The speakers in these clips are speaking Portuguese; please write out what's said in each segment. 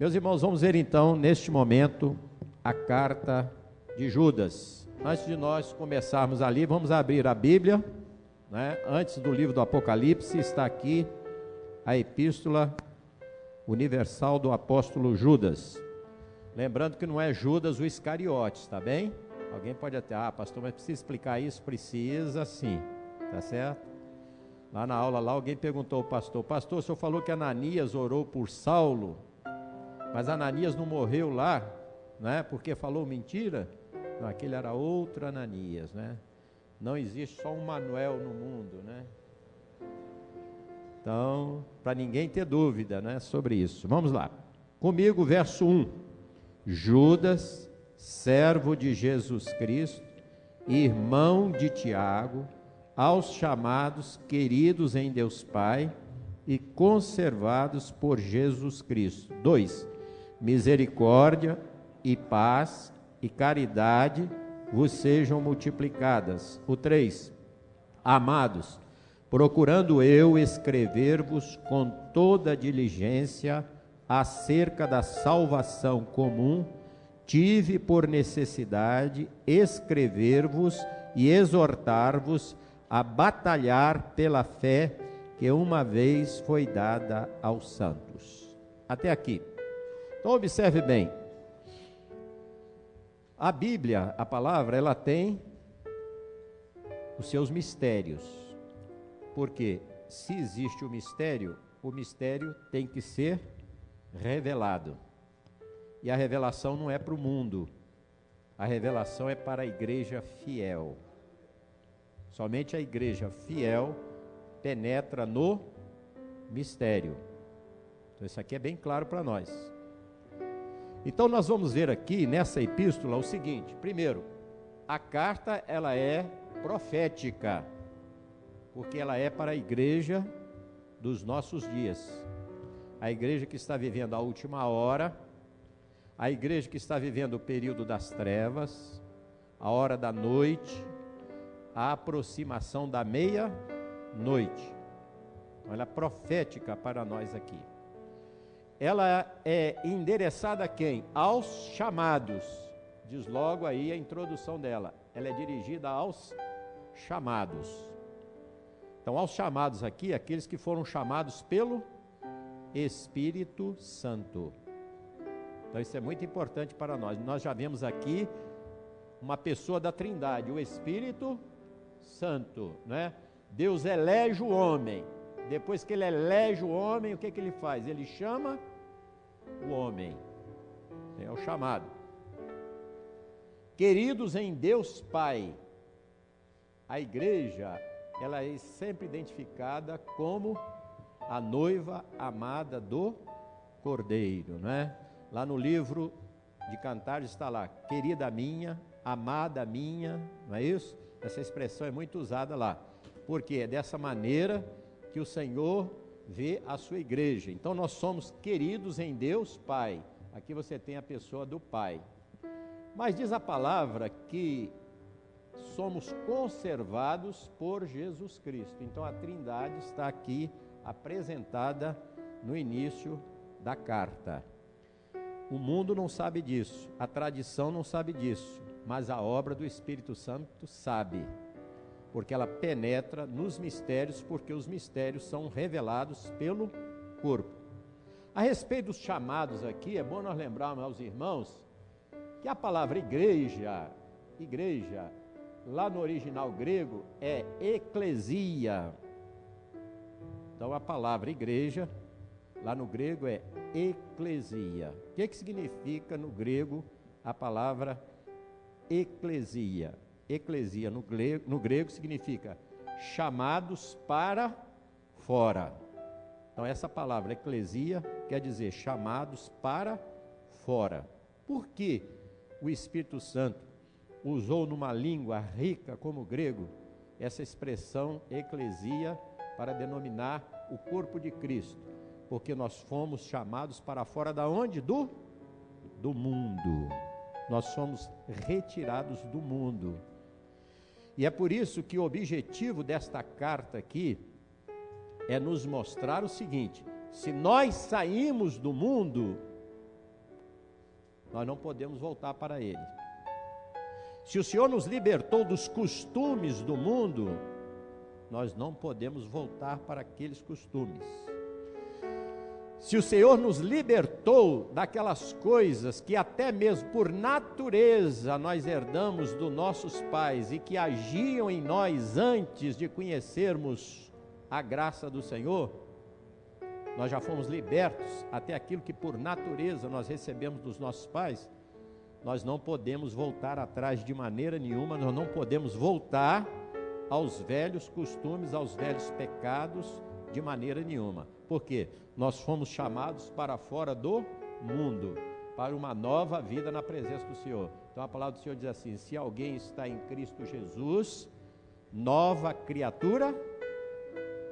Meus irmãos, vamos ver então, neste momento, a carta de Judas. Antes de nós começarmos ali, vamos abrir a Bíblia, né? Antes do livro do Apocalipse, está aqui a Epístola Universal do Apóstolo Judas. Lembrando que não é Judas o Iscariotes, tá bem? Alguém pode até, pastor, mas precisa explicar isso? Precisa sim, tá certo? Lá na aula, alguém perguntou ao pastor, o senhor falou que Ananias orou por Saulo, mas Ananias não morreu lá, né? Porque falou mentira? Não, aquele era outro Ananias, né? Não existe só um Manuel no mundo, né? Então, para ninguém ter dúvida, né, sobre isso. Vamos lá. Comigo, verso 1. Judas, servo de Jesus Cristo, irmão de Tiago, aos chamados, queridos em Deus Pai e conservados por Jesus Cristo. 2. Misericórdia e paz e caridade vos sejam multiplicadas. O 3. Amados, procurando eu escrever-vos com toda diligência acerca da salvação comum, tive por necessidade escrever-vos e exortar-vos a batalhar pela fé que uma vez foi dada aos santos. Até aqui. Então observe bem. A Bíblia, a palavra, ela tem os seus mistérios. Porque se existe o mistério tem que ser revelado. E a revelação não é para o mundo. A revelação é para a igreja fiel. Somente a igreja fiel penetra no mistério. Então isso aqui é bem claro para nós. Então nós vamos ver aqui nessa epístola o seguinte. Primeiro, a carta ela é profética, porque ela é para a igreja dos nossos dias. A igreja que está vivendo a última hora, a igreja que está vivendo o período das trevas, a hora da noite, a aproximação da meia-noite. Então, ela é profética para nós aqui. Ela é endereçada a quem? Aos chamados. Diz logo aí a introdução dela. Ela é dirigida aos chamados. Então, aos chamados aqui, aqueles que foram chamados pelo Espírito Santo. Então, isso é muito importante para nós. Nós já vemos aqui uma pessoa da Trindade, o Espírito Santo, né? Deus elege o homem. Depois que ele elege o homem, o que ele faz? Ele chama o homem. É o chamado. Queridos em Deus Pai. A igreja, ela é sempre identificada como a noiva amada do Cordeiro, né? Lá no livro de Cantares está lá, querida minha, amada minha, não é isso? Essa expressão é muito usada lá, porque é dessa maneira que o Senhor vê a sua igreja. Então nós somos queridos em Deus Pai. Aqui você tem a pessoa do Pai. Mas diz a palavra que somos conservados por Jesus Cristo. Então a Trindade está aqui apresentada no início da carta. O mundo não sabe disso, a tradição não sabe disso, mas a obra do Espírito Santo sabe, porque ela penetra nos mistérios, porque os mistérios são revelados pelo corpo. A respeito dos chamados aqui, é bom nós lembrarmos aos irmãos que a palavra igreja, lá no original grego é eclesia. Então a palavra igreja, lá no grego é eclesia. O que significa no grego a palavra eclesia? Eclesia no grego significa chamados para fora. Então essa palavra eclesia quer dizer chamados para fora. Por que o Espírito Santo usou numa língua rica como o grego essa expressão eclesia para denominar o corpo de Cristo? Porque nós fomos chamados para fora da onde? Do mundo. Nós somos retirados do mundo. E é por isso que o objetivo desta carta aqui é nos mostrar o seguinte: se nós saímos do mundo, nós não podemos voltar para ele. Se o Senhor nos libertou dos costumes do mundo, nós não podemos voltar para aqueles costumes. Se o Senhor nos libertou daquelas coisas que até mesmo por natureza nós herdamos dos nossos pais e que agiam em nós antes de conhecermos a graça do Senhor, nós já fomos libertos até aquilo que por natureza nós recebemos dos nossos pais, nós não podemos voltar atrás de maneira nenhuma, nós não podemos voltar aos velhos costumes, aos velhos pecados de maneira nenhuma. Por quê? Nós fomos chamados para fora do mundo, para uma nova vida na presença do Senhor. Então a palavra do Senhor diz assim: se alguém está em Cristo Jesus, nova criatura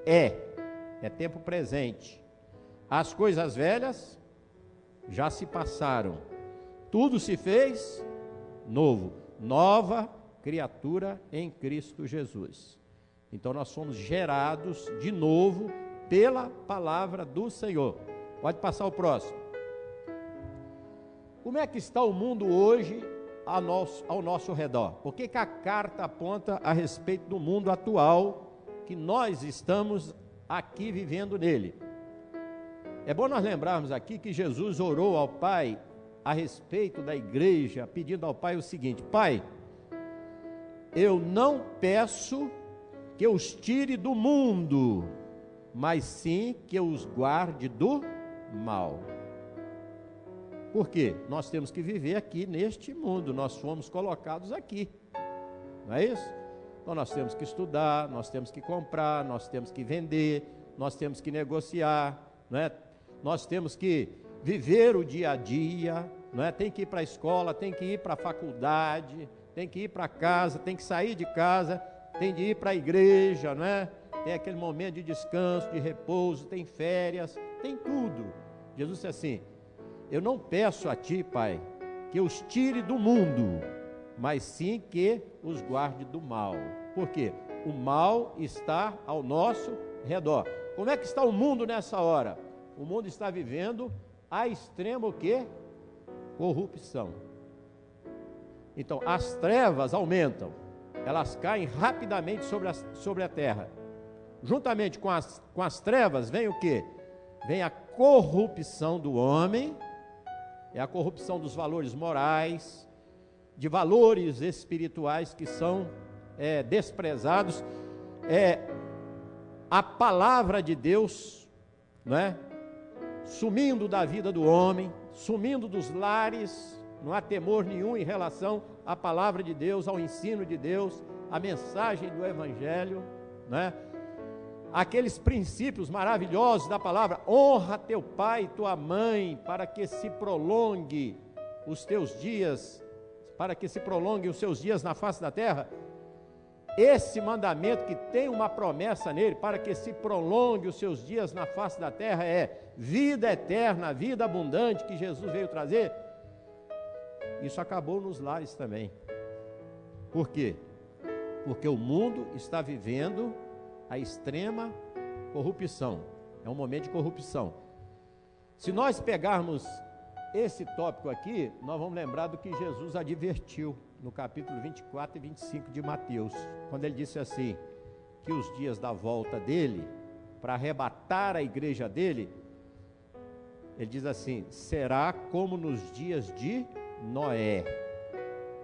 é tempo presente. As coisas velhas já se passaram, tudo se fez novo, nova criatura em Cristo Jesus. Então nós somos gerados de novo pela palavra do Senhor. Pode passar o próximo. Como é que está o mundo hoje ao nosso redor? Por que a carta aponta a respeito do mundo atual que nós estamos aqui vivendo nele? É bom nós lembrarmos aqui que Jesus orou ao Pai a respeito da igreja, pedindo ao Pai o seguinte: Pai, eu não peço que eu os tire do mundo, mas sim que eu os guarde do mal. Por quê? Nós temos que viver aqui neste mundo, nós fomos colocados aqui, não é isso? Então nós temos que estudar, nós temos que comprar, nós temos que vender, nós temos que negociar, não é? Nós temos que viver o dia a dia, não é? Tem que ir para a escola, tem que ir para a faculdade, tem que ir para casa, tem que sair de casa, tem de ir para a igreja, não é? Tem aquele momento de descanso, de repouso, tem férias, tem tudo. Jesus disse assim: eu não peço a ti, Pai, que os tire do mundo, mas sim que os guarde do mal. Por quê? O mal está ao nosso redor. Como é que está o mundo nessa hora? O mundo está vivendo a extrema o quê? Corrupção. Então, as trevas aumentam, elas caem rapidamente sobre a terra. Juntamente com as trevas vem o quê? Vem a corrupção do homem, é a corrupção dos valores morais, de valores espirituais que são desprezados, a palavra de Deus, não é? Sumindo da vida do homem, sumindo dos lares, não há temor nenhum em relação à palavra de Deus, ao ensino de Deus, à mensagem do Evangelho, não é? Aqueles princípios maravilhosos da palavra: honra teu pai e tua mãe, para que se prolongue os teus dias, para que se prolonguem os seus dias na face da terra. Esse mandamento que tem uma promessa nele, para que se prolongue os seus dias na face da terra, é vida eterna, vida abundante que Jesus veio trazer. Isso acabou nos lares também. Por quê? Porque o mundo está vivendo a extrema corrupção. É um momento de corrupção. Se nós pegarmos esse tópico aqui, nós vamos lembrar do que Jesus advertiu no capítulo 24 e 25 de Mateus, quando ele disse assim, que os dias da volta dele, para arrebatar a igreja dele, ele diz assim: será como nos dias de Noé.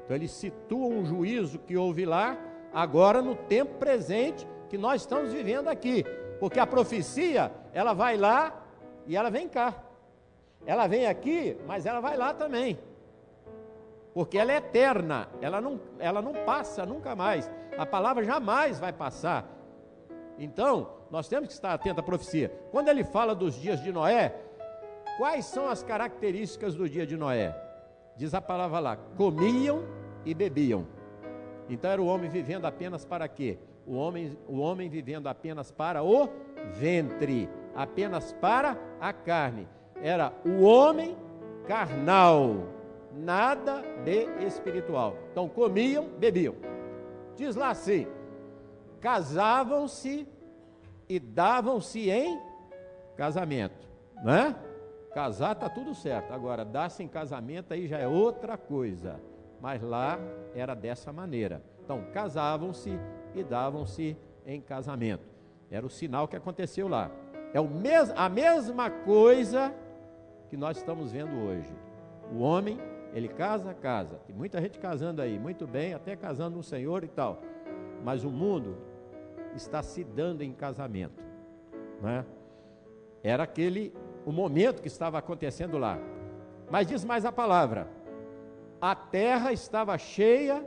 Então ele situa um juízo que houve lá, agora no tempo presente, que nós estamos vivendo aqui, porque a profecia, ela vai lá e ela vem cá, ela vem aqui, mas ela vai lá também, porque ela é eterna, ela não passa nunca mais, a palavra jamais vai passar. Então, nós temos que estar atentos à profecia. Quando ele fala dos dias de Noé, quais são as características do dia de Noé? Diz a palavra lá: comiam e bebiam. Então era o homem vivendo apenas para quê? O homem vivendo apenas para o ventre, apenas para a carne. Era o homem carnal, nada de espiritual. Então comiam, bebiam. Diz lá assim: casavam-se e davam-se em casamento, não é? casar está tudo certo, agora dar-se em casamento aí já é outra coisa, mas lá era dessa maneira. Então casavam-se e davam-se em casamento, era o sinal que aconteceu lá. É a mesma coisa que nós estamos vendo hoje. O homem, ele casa, tem muita gente casando aí, muito bem, até casando no Senhor e tal, mas o mundo está se dando em casamento, né? Era o momento que estava acontecendo lá. Mas diz mais a palavra: a terra estava cheia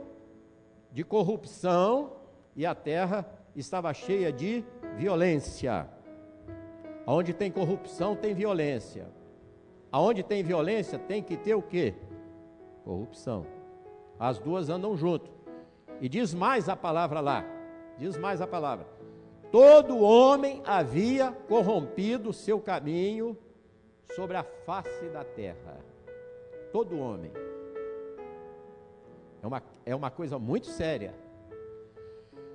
de corrupção e a terra estava cheia de violência. Aonde tem corrupção tem violência. Aonde tem violência tem que ter o quê? Corrupção. As duas andam junto. E diz mais a palavra lá, diz mais a palavra: todo homem havia corrompido o seu caminho sobre a face da terra. Todo homem. É uma coisa muito séria.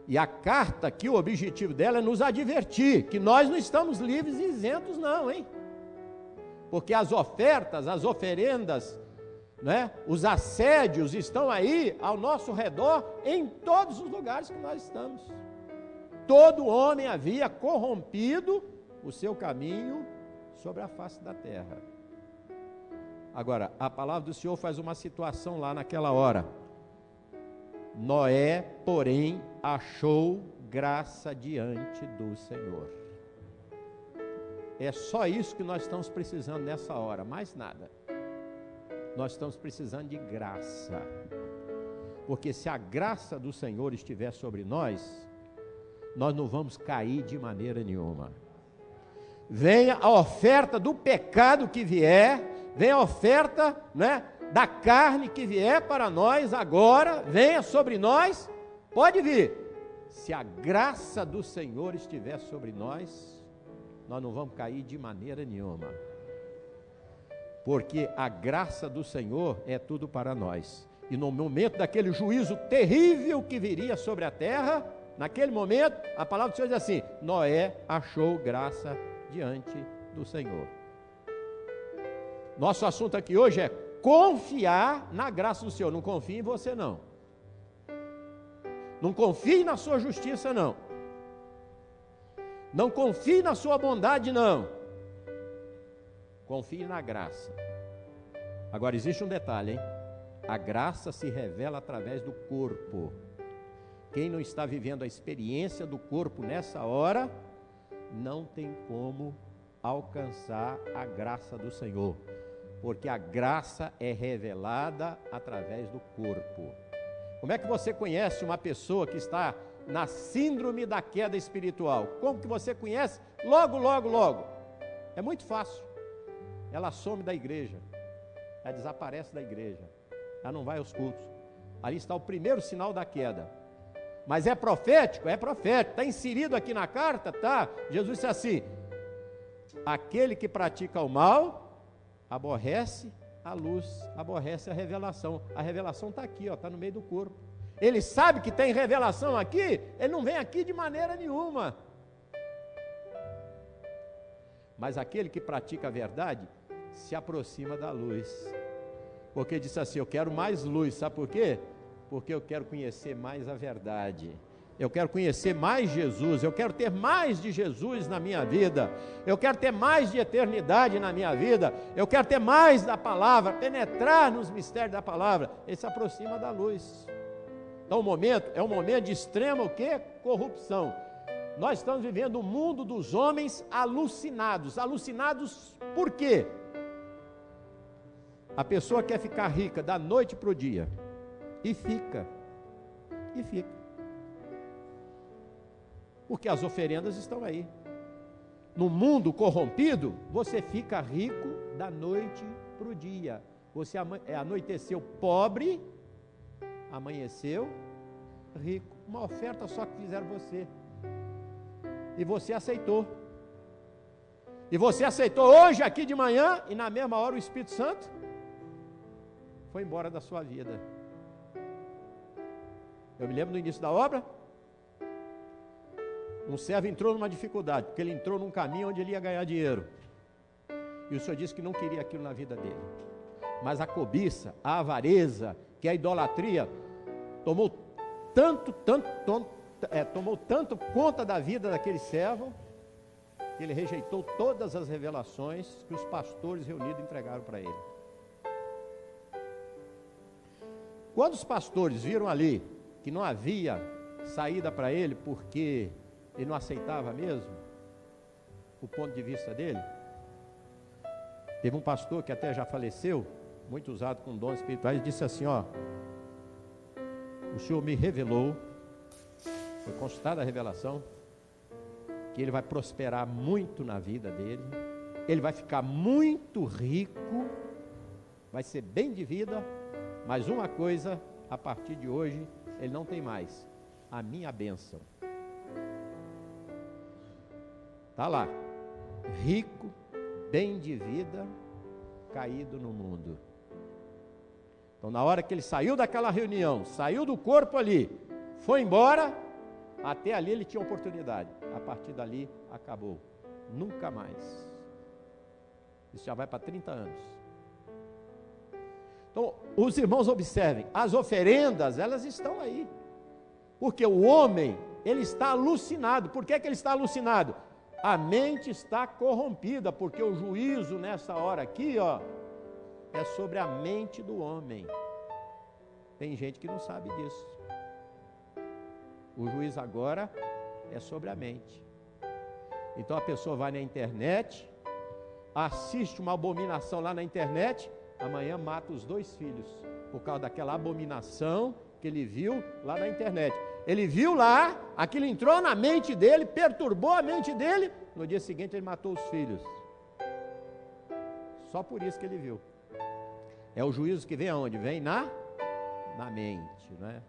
E a carta aqui, o objetivo dela é nos advertir que nós não estamos livres e isentos não, hein? Porque as ofertas, as oferendas, né, os assédios estão aí ao nosso redor em todos os lugares que nós estamos. Todo homem havia corrompido o seu caminho sobre a face da terra. Agora, a palavra do Senhor faz uma situação lá naquela hora. Noé, porém, achou graça diante do Senhor. É só isso que nós estamos precisando nessa hora, mais nada. Nós estamos precisando de graça. Porque se a graça do Senhor estiver sobre nós, nós não vamos cair de maneira nenhuma. Venha a oferta do pecado que vier, venha a oferta, né, da carne que vier para nós agora, venha sobre nós, pode vir. Se a graça do Senhor estiver sobre nós, nós não vamos cair de maneira nenhuma. Porque a graça do Senhor é tudo para nós. E no momento daquele juízo terrível que viria sobre a terra, naquele momento, a palavra do Senhor diz assim: Noé achou graça diante do Senhor. Nosso assunto aqui hoje é confiar na graça do Senhor. Não confie em você não. Não confie na sua justiça não. Não confie na sua bondade não. Confie na graça. Agora existe um detalhe, hein? A graça se revela através do corpo. Quem não está vivendo a experiência do corpo nessa hora, não tem como alcançar a graça do Senhor. Porque a graça é revelada através do corpo. Como é que você conhece uma pessoa que está na síndrome da queda espiritual? Como que você conhece? Logo. É muito fácil. Ela some da igreja. Ela desaparece da igreja. Ela não vai aos cultos. Ali está o primeiro sinal da queda. Mas é profético? É profético. Está inserido aqui na carta? Tá. Jesus disse assim: aquele que pratica o mal aborrece a luz, aborrece a revelação. A revelação está aqui, está no meio do corpo. Ele sabe que tem revelação aqui, ele não vem aqui de maneira nenhuma. Mas aquele que pratica a verdade se aproxima da luz. Porque disse assim: eu quero mais luz, sabe por quê? Porque eu quero conhecer mais a verdade. Eu quero conhecer mais Jesus, eu quero ter mais de Jesus na minha vida, eu quero ter mais de eternidade na minha vida, eu quero ter mais da palavra, penetrar nos mistérios da palavra. Ele se aproxima da luz. Então o momento é um momento de extrema o quê? Corrupção. Nós estamos vivendo um mundo dos homens alucinados. Alucinados por quê? A pessoa quer ficar rica da noite para o dia e fica. Porque as oferendas estão aí. No mundo corrompido, você fica rico da noite para o dia. Você anoiteceu pobre, amanheceu rico. Uma oferta só que fizeram você. E você aceitou. E você aceitou hoje aqui de manhã, e na mesma hora o Espírito Santo foi embora da sua vida. Eu me lembro no início da obra, um servo entrou numa dificuldade, porque ele entrou num caminho onde ele ia ganhar dinheiro. E o Senhor disse que não queria aquilo na vida dele. Mas a cobiça, a avareza, que é a idolatria, tomou tanto conta da vida daquele servo, que ele rejeitou todas as revelações que os pastores reunidos entregaram para ele. Quando os pastores viram ali que não havia saída para ele, porque ele não aceitava mesmo o ponto de vista dele, teve um pastor que até já faleceu, muito usado com dons espirituais, disse assim: ó, o Senhor me revelou, foi consultada a revelação, que ele vai prosperar muito na vida dele, ele vai ficar muito rico, vai ser bem de vida, mas uma coisa, a partir de hoje, ele não tem mais: a minha bênção. Está lá, rico, bem de vida, caído no mundo. Então, na hora que ele saiu daquela reunião, saiu do corpo ali, foi embora, até ali ele tinha oportunidade. A partir dali, acabou. Nunca mais. Isso já vai para 30 anos. Então, os irmãos observem, as oferendas, elas estão aí. Porque o homem, ele está alucinado. Por que ele está alucinado? A mente está corrompida, porque o juízo nessa hora aqui, ó, é sobre a mente do homem. Tem gente que não sabe disso. O juízo agora é sobre a mente. Então a pessoa vai na internet, assiste uma abominação lá na internet, amanhã mata os 2 filhos, por causa daquela abominação que ele viu lá na internet. Ele viu lá, aquilo entrou na mente dele, perturbou a mente dele, no dia seguinte ele matou os filhos. Só por isso que ele viu. É o juízo que vem aonde? Vem na mente, né?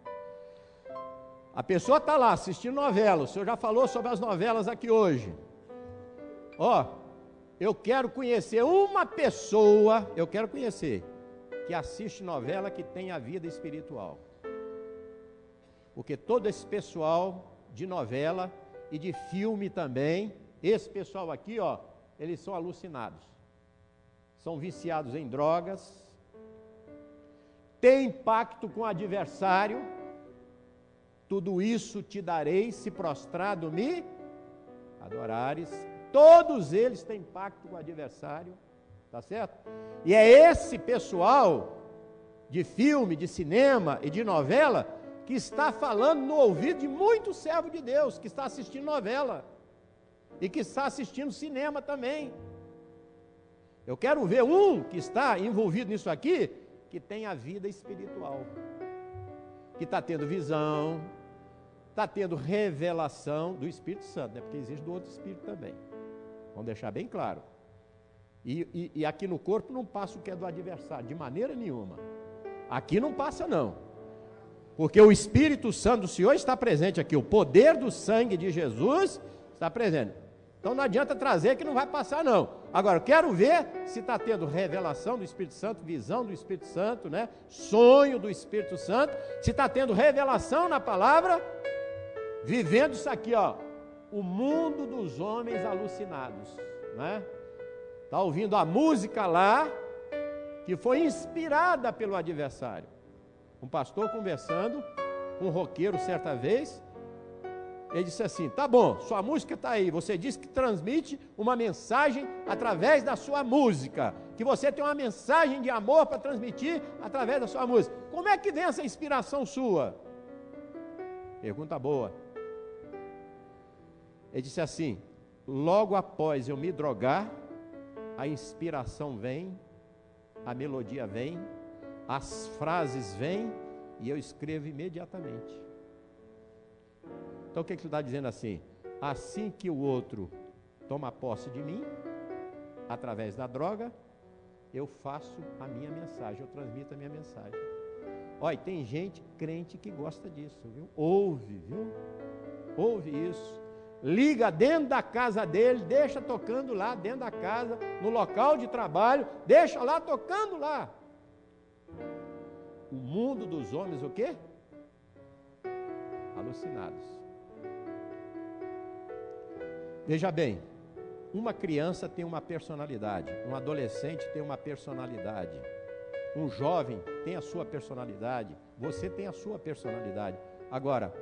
A pessoa está lá assistindo novela, o senhor já falou sobre as novelas aqui hoje. Ó, eu quero conhecer uma pessoa, que assiste novela que tem a vida espiritual. Porque todo esse pessoal de novela e de filme também, esse pessoal aqui, ó, eles são alucinados. São viciados em drogas, tem pacto com o adversário. Tudo isso te darei se prostrado me adorares. Todos eles têm pacto com o adversário, tá certo? E é esse pessoal de filme, de cinema e de novela que está falando no ouvido de muito servo de Deus, que está assistindo novela e que está assistindo cinema também. Eu quero ver um que está envolvido nisso aqui, que tem a vida espiritual, que está tendo visão, está tendo revelação do Espírito Santo, né? Porque existe do outro Espírito também. Vamos deixar bem claro. E aqui no corpo não passa o que é do adversário, de maneira nenhuma. Aqui não passa não. Porque o Espírito Santo do Senhor está presente aqui. O poder do sangue de Jesus está presente. Então não adianta trazer que não vai passar não. Agora, eu quero ver se está tendo revelação do Espírito Santo, visão do Espírito Santo, né? Sonho do Espírito Santo. Se está tendo revelação na palavra, vivendo isso aqui, ó, o mundo dos homens alucinados, né? Está ouvindo a música lá, que foi inspirada pelo adversário. Um pastor conversando com um roqueiro certa vez, ele disse assim: tá bom, sua música está aí, você diz que transmite uma mensagem através da sua música, que você tem uma mensagem de amor para transmitir através da sua música. Como é que vem essa inspiração sua? Pergunta boa. Ele disse assim: logo após eu me drogar, a inspiração vem, a melodia vem, as frases vêm e eu escrevo imediatamente. Então o que ele está dizendo assim? Assim que o outro toma posse de mim, através da droga, eu faço a minha mensagem, eu transmito a minha mensagem. Olha, tem gente crente que gosta disso, viu? Ouve isso. Liga dentro da casa dele, deixa tocando lá dentro da casa, no local de trabalho, deixa lá tocando lá. O mundo dos homens, o quê? Alucinados. Veja bem, uma criança tem uma personalidade, um adolescente tem uma personalidade, um jovem tem a sua personalidade, você tem a sua personalidade. Agora,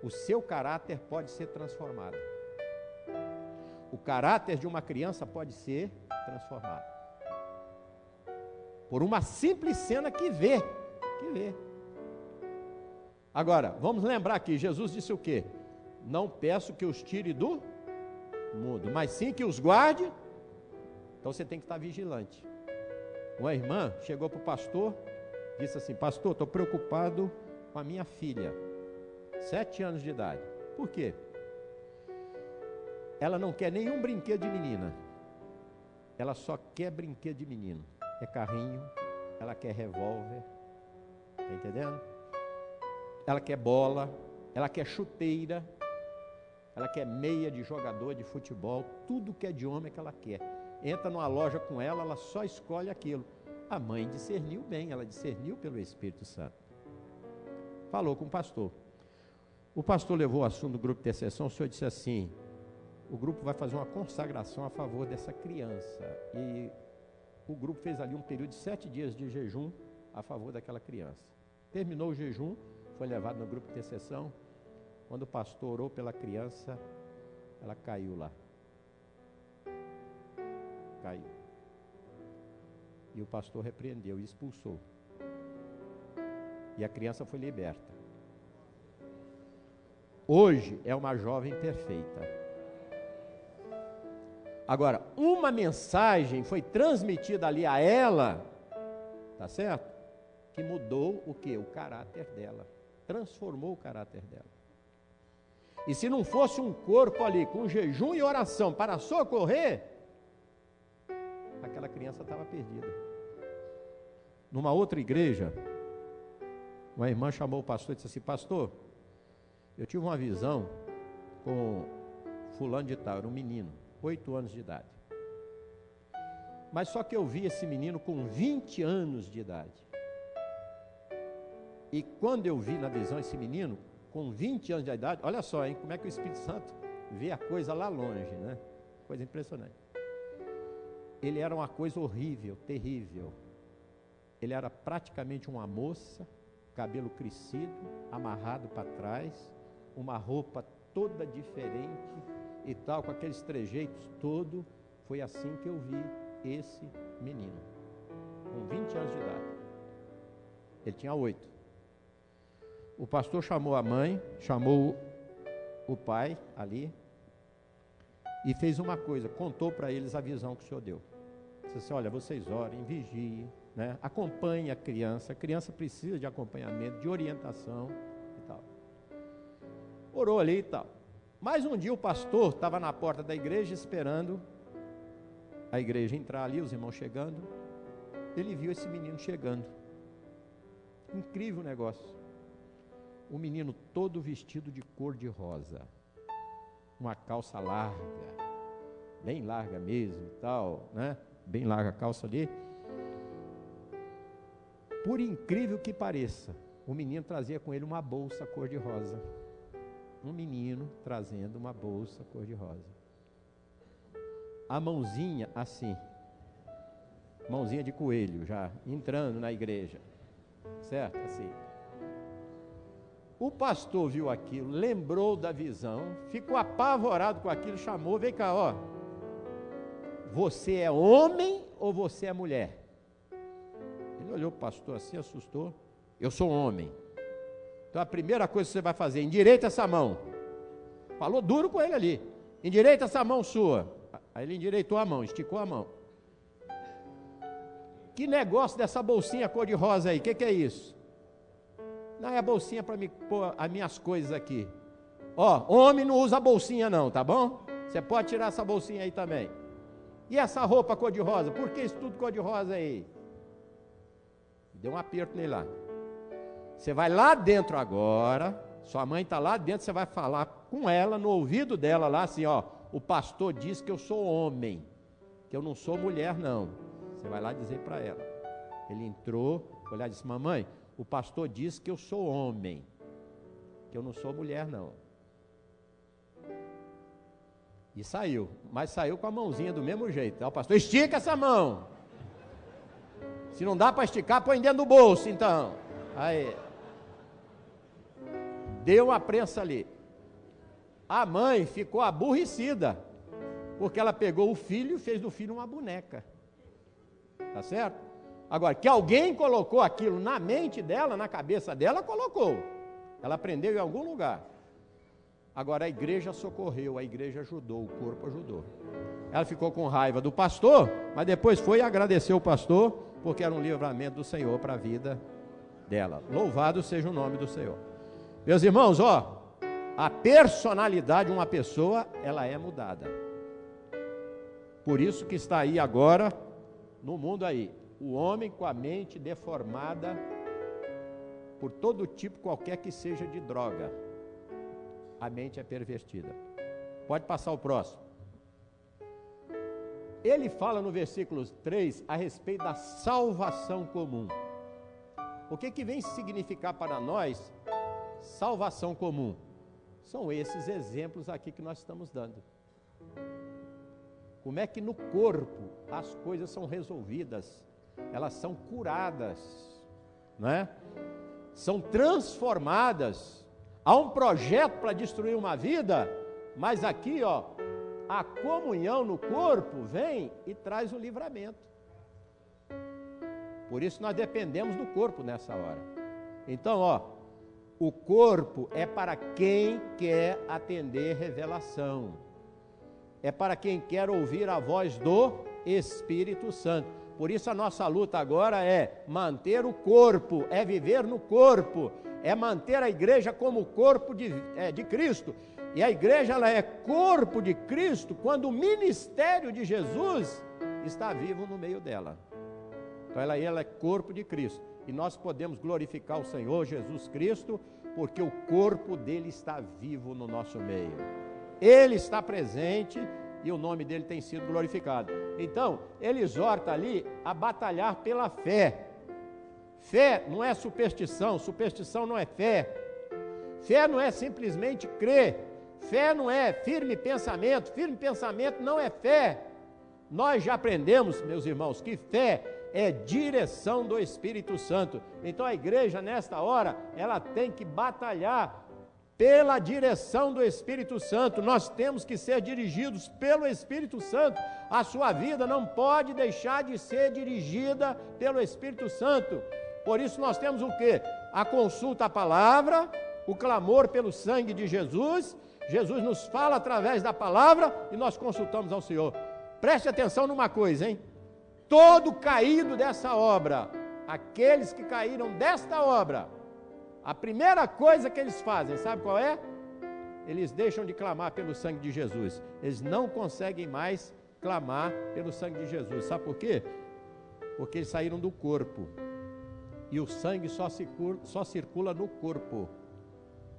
o seu caráter pode ser transformado. O caráter de uma criança pode ser transformado por uma simples cena que vê. Agora, vamos lembrar aqui, Jesus disse o quê? Não peço que os tire do mundo, mas sim que os guarde. Então você tem que estar vigilante. Uma irmã chegou para o pastor, disse assim: pastor, estou preocupado com a minha filha, 7 anos de idade. Por quê? Ela não quer nenhum brinquedo de menina, ela só quer brinquedo de menino. É carrinho, ela quer revólver, está entendendo? Ela quer bola, ela quer chuteira, ela quer meia de jogador de futebol, tudo que é de homem que ela quer. Entra numa loja com ela, ela só escolhe aquilo. A mãe discerniu bem, ela discerniu pelo Espírito Santo. Falou com o pastor. O pastor levou o assunto do grupo de intercessão, o senhor disse assim: o grupo vai fazer uma consagração a favor dessa criança. E o grupo fez ali um período de 7 dias de jejum a favor daquela criança. Terminou o jejum, foi levado no grupo de intercessão. Quando o pastor orou pela criança, ela caiu lá. Caiu. E o pastor repreendeu e expulsou. E a criança foi liberta. Hoje é uma jovem perfeita. Agora, uma mensagem foi transmitida ali a ela, tá certo? Que mudou o quê? O caráter dela. Transformou o caráter dela. E se não fosse um corpo ali com jejum e oração para socorrer, aquela criança estava perdida. Numa outra igreja, uma irmã chamou o pastor e disse assim: pastor, eu tive uma visão com fulano de tal, era um menino, 8 anos de idade. Mas só que eu vi esse menino com 20 anos de idade. E quando eu vi na visão esse menino com 20 anos de idade, olha só, hein, como é que o Espírito Santo vê a coisa lá longe, né? Coisa impressionante. Ele era uma coisa horrível, terrível. Ele era praticamente uma moça, cabelo crescido, amarrado para trás, uma roupa toda diferente e tal, com aqueles trejeitos todo. Foi assim que eu vi esse menino, com 20 anos de idade. Ele tinha 8. O pastor chamou a mãe, chamou o pai ali e fez uma coisa, contou para eles a visão que o senhor deu. Disse assim: olha, vocês orem, vigiem, né? Acompanhem a criança precisa de acompanhamento, de orientação e tal. Orou ali e tal. Mais um dia o pastor estava na porta da igreja esperando a igreja entrar ali, os irmãos chegando. Ele viu esse menino chegando. Incrível negócio. O menino todo vestido de cor de rosa, uma calça larga, bem larga mesmo e tal, né? Bem larga a calça ali. Por incrível que pareça, o menino trazia com ele uma bolsa cor de rosa. Um menino trazendo uma bolsa cor de rosa. A mãozinha assim, mãozinha de coelho já, entrando na igreja, certo? Assim. O pastor viu aquilo, lembrou da visão, ficou apavorado com aquilo, chamou: vem cá, ó, você é homem ou você é mulher? Ele olhou para o pastor assim, assustou. Eu sou homem. Então a primeira coisa que você vai fazer: endireita essa mão. Falou duro com ele ali: endireita essa mão sua. Aí ele endireitou a mão, esticou a mão. Que negócio dessa bolsinha cor de rosa aí? O que é isso? Não, é a bolsinha para me pôr as minhas coisas aqui. Ó, homem não usa bolsinha não, tá bom? Você pode tirar essa bolsinha aí também. E essa roupa cor de rosa? Por que isso tudo cor de rosa aí? Deu um aperto nele lá. Você vai lá dentro agora, sua mãe está lá dentro, você vai falar com ela, no ouvido dela lá assim, ó: o pastor disse que eu sou homem, que eu não sou mulher não. Você vai lá dizer para ela. Ele entrou, olhar e disse: mamãe, o pastor disse que eu sou homem, que eu não sou mulher não. E saiu, mas saiu com a mãozinha do mesmo jeito. Aí o pastor, estica essa mão. Se não dá para esticar, põe dentro do bolso, então. Aí, deu uma prensa ali. A mãe ficou aborrecida, porque ela pegou o filho e fez do filho uma boneca. Tá certo? Agora, que alguém colocou aquilo na mente dela, na cabeça dela, colocou. Ela aprendeu em algum lugar. Agora a igreja socorreu, a igreja ajudou, o corpo ajudou. Ela ficou com raiva do pastor, mas depois foi e agradeceu o pastor, porque era um livramento do Senhor para a vida dela. Louvado seja o nome do Senhor. Meus irmãos, a personalidade de uma pessoa, ela é mudada. Por isso que está aí agora, no mundo aí, o homem com a mente deformada por todo tipo, qualquer que seja de droga. A mente é pervertida. Pode passar o próximo. Ele fala no versículo 3 a respeito da salvação comum. O que vem significar para nós salvação comum? São esses exemplos aqui que nós estamos dando. Como é que no corpo as coisas são resolvidas, elas são curadas, né? São transformadas. Há um projeto para destruir uma vida, mas aqui, a comunhão no corpo vem e traz o livramento. Por isso nós dependemos do corpo nessa hora. Então, o corpo é para quem quer atender revelação. É para quem quer ouvir a voz do Espírito Santo. Por isso a nossa luta agora é manter o corpo, é viver no corpo, é manter a igreja como corpo de Cristo. E a igreja, ela é corpo de Cristo quando o ministério de Jesus está vivo no meio dela. Então ela é corpo de Cristo. E nós podemos glorificar o Senhor Jesus Cristo, porque o corpo dele está vivo no nosso meio. Ele está presente e o nome dele tem sido glorificado. Então, ele exorta ali a batalhar pela fé. Fé não é superstição, superstição não é fé. Fé não é simplesmente crer. Fé não é firme pensamento não é fé. Nós já aprendemos, meus irmãos, que fé é direção do Espírito Santo. Então a igreja nesta hora, ela tem que batalhar pela direção do Espírito Santo. Nós temos que ser dirigidos pelo Espírito Santo. A sua vida não pode deixar de ser dirigida pelo Espírito Santo. Por isso nós temos o quê? A consulta à palavra, o clamor pelo sangue de Jesus. Jesus nos fala através da palavra e nós consultamos ao Senhor. Preste atenção numa coisa, hein? Todo caído dessa obra, aqueles que caíram desta obra, a primeira coisa que eles fazem, sabe qual é? Eles deixam de clamar pelo sangue de Jesus. Eles não conseguem mais clamar pelo sangue de Jesus. Sabe por quê? Porque eles saíram do corpo. E o sangue só circula no corpo.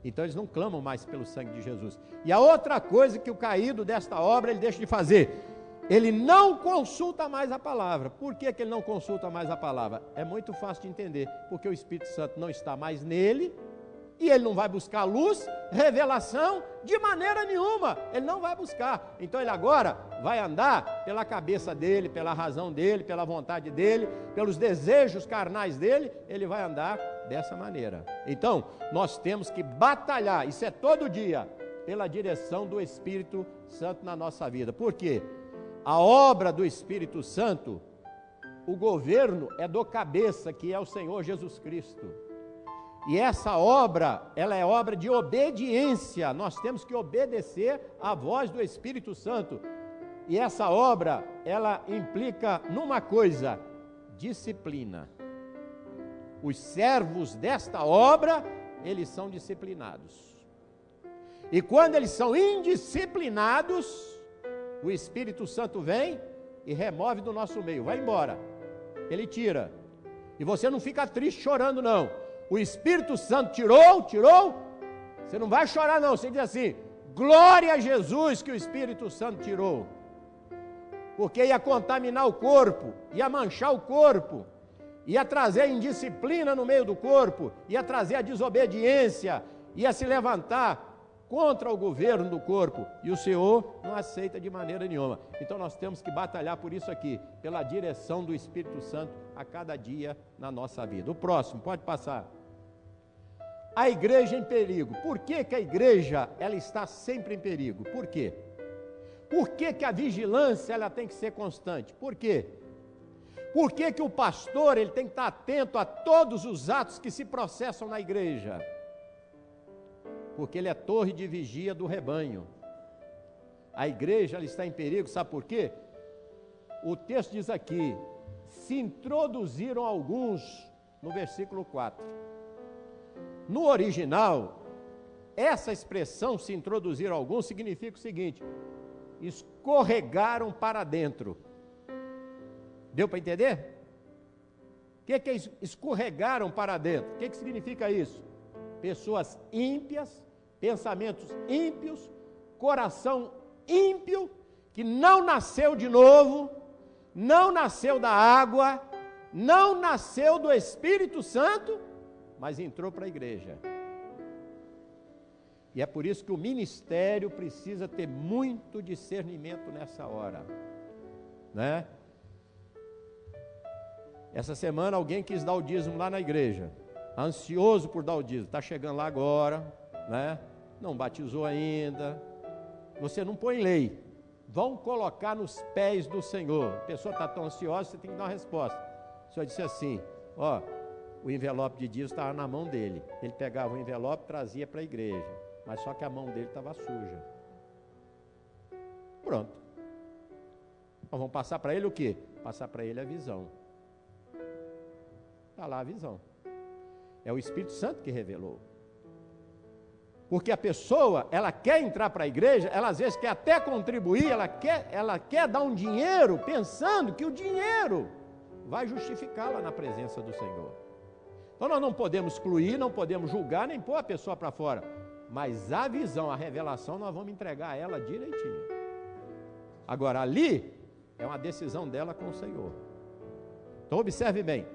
Então eles não clamam mais pelo sangue de Jesus. E a outra coisa que o caído desta obra, ele deixa de fazer, ele não consulta mais a palavra. Por que ele não consulta mais a palavra? É muito fácil de entender, porque o Espírito Santo não está mais nele, e ele não vai buscar luz, revelação, de maneira nenhuma, ele não vai buscar. Então ele agora vai andar pela cabeça dele, pela razão dele, pela vontade dele, pelos desejos carnais dele, ele vai andar dessa maneira. Então, nós temos que batalhar, isso é todo dia, pela direção do Espírito Santo na nossa vida. Por quê? A obra do Espírito Santo, o governo é do cabeça, que é o Senhor Jesus Cristo. E essa obra, ela é obra de obediência. Nós temos que obedecer à voz do Espírito Santo. E essa obra, ela implica numa coisa: disciplina. Os servos desta obra, eles são disciplinados. E quando eles são indisciplinados, o Espírito Santo vem e remove do nosso meio, vai embora, ele tira, e você não fica triste chorando não. O Espírito Santo tirou, você não vai chorar não, você diz assim: glória a Jesus que o Espírito Santo tirou, porque ia contaminar o corpo, ia manchar o corpo, ia trazer a indisciplina no meio do corpo, ia trazer a desobediência, ia se levantar contra o governo do corpo, e o Senhor não aceita de maneira nenhuma. Então nós temos que batalhar por isso aqui, pela direção do Espírito Santo a cada dia na nossa vida. O próximo, pode passar. A igreja em perigo. Por que que a igreja ela está sempre em perigo? Por quê? Por que que a vigilância ela tem que ser constante? Por quê? Por que que o pastor ele tem que estar atento a todos os atos que se processam na igreja? Porque ele é torre de vigia do rebanho. A igreja ela está em perigo, sabe por quê? O texto diz aqui, se introduziram alguns, no versículo 4. No original, essa expressão, se introduziram alguns, significa o seguinte, escorregaram para dentro. Deu para entender? O que é escorregaram para dentro? O que significa isso? Pessoas ímpias, pensamentos ímpios, coração ímpio, que não nasceu de novo, não nasceu da água, não nasceu do Espírito Santo, mas entrou para a igreja. E é por isso que o ministério precisa ter muito discernimento nessa hora, né? Essa semana alguém quis dar o dízimo lá na igreja, ansioso por dar o dízimo, está chegando lá agora, né? Não batizou ainda, você não põe lei, vão colocar nos pés do Senhor. A pessoa está tão ansiosa, você tem que dar uma resposta. O Senhor disse assim, ó, o envelope de dízimo estava na mão dele, ele pegava o envelope e trazia para a igreja, mas só que a mão dele estava suja. Pronto. Então vamos passar para ele o quê? Passar para ele a visão. Está lá a visão. É o Espírito Santo que revelou. Porque a pessoa, ela quer entrar para a igreja, ela às vezes quer até contribuir, ela quer dar um dinheiro, pensando que o dinheiro vai justificá-la na presença do Senhor. Então nós não podemos excluir, não podemos julgar, nem pôr a pessoa para fora. Mas a visão, a revelação, nós vamos entregar a ela direitinho. Agora, ali, é uma decisão dela com o Senhor. Então observe bem.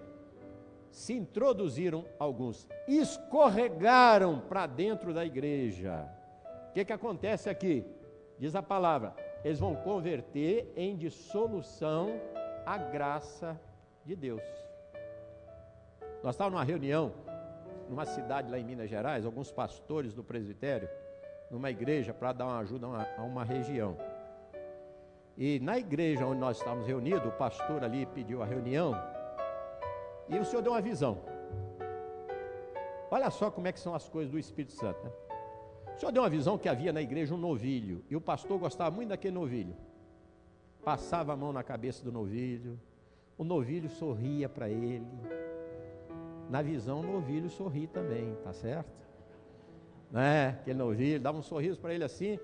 Se introduziram alguns, escorregaram para dentro da igreja. O que acontece aqui? Diz a palavra, eles vão converter em dissolução a graça de Deus. Nós estávamos numa reunião, numa cidade lá em Minas Gerais, alguns pastores do presbitério, numa igreja para dar uma ajuda a uma região. E na igreja onde nós estávamos reunidos, o pastor ali pediu a reunião, e o Senhor deu uma visão. Olha só como é que são as coisas do Espírito Santo, né? O Senhor deu uma visão que havia na igreja um novilho, e o pastor gostava muito daquele novilho. Passava a mão na cabeça do novilho, o novilho sorria para ele. Na visão o novilho sorri também, tá certo? Né? Aquele novilho, dava um sorriso para ele assim,